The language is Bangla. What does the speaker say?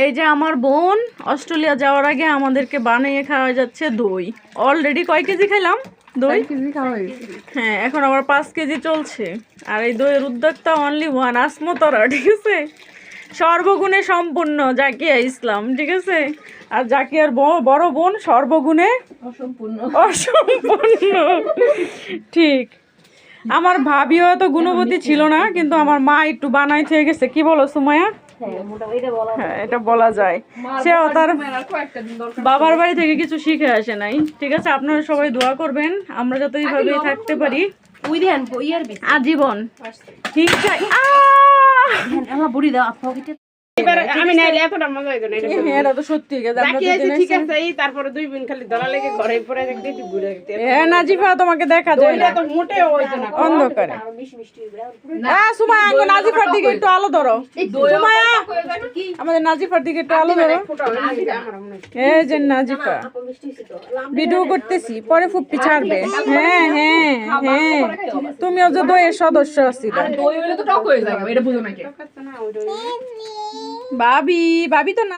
এই যে আমার বোন অস্ট্রেলিয়া যাওয়ার আগে আমাদেরকে বানিয়ে খাওয়া যাচ্ছে দই। অলরেডি কয় কেজি খেলাম দই? হ্যাঁ, এখন আমার 5 কেজি চলছে। আর এই দইয়ের উদ্যোক্তা অনলি ওয়ান, আসমতরা, ঠিক আছে? সর্বগুণে সম্পূর্ণ জাকিয়া ইসলাম, ঠিক আছে? আর জাকিয়ার বড় বোন সর্বগুণে অসম্পূর্ণ। ঠিক। আমার ভাবিও এত গুণবতী ছিল না, কিন্তু আমার মা একটু বানাই থেকে গেছে। কি বলো সুমাইয়া? হ্যাঁ, এটা বলা যায়। সেও তার বাবার বাড়ি থেকে কিছু শিখে আসে নাই। ঠিক আছে, আপনারা সবাই দোয়া করবেন আমরা যাতে এইভাবেই থাকতে পারি আজীবন। ঠিক আছে। আমি নাইলে এতটা মজা হইতো না। এটা তো সত্যি ঠিক আছে, তারপরে 2 দিন খালি ধরা লেগে ঘরে পড়ে দেখতে ঘুরে দেখতে। হ্যাঁ নাজিফা, তোমাকে দেখা যায় না তো মোটেও হইতো না অন্ধকারে। সুমাইয়া, আঙ্গো নাজিফার দিকে একটু আলো ধরো। সুমাইয়া, আমাদের নাজিফার দিকে একটু আলো ধরো। এই যে নাজিফা ভিডিও করতেছি, পরে ফুপ্পি ছাড়বে। হ্যাঁ হ্যাঁ হ্যাঁ, তুমিও যে দইয়ের সদস্য আছিলা। দই হইলে তো টক হয়ে যাবে, এটা বুঝো নাকি? ভাবি তো না।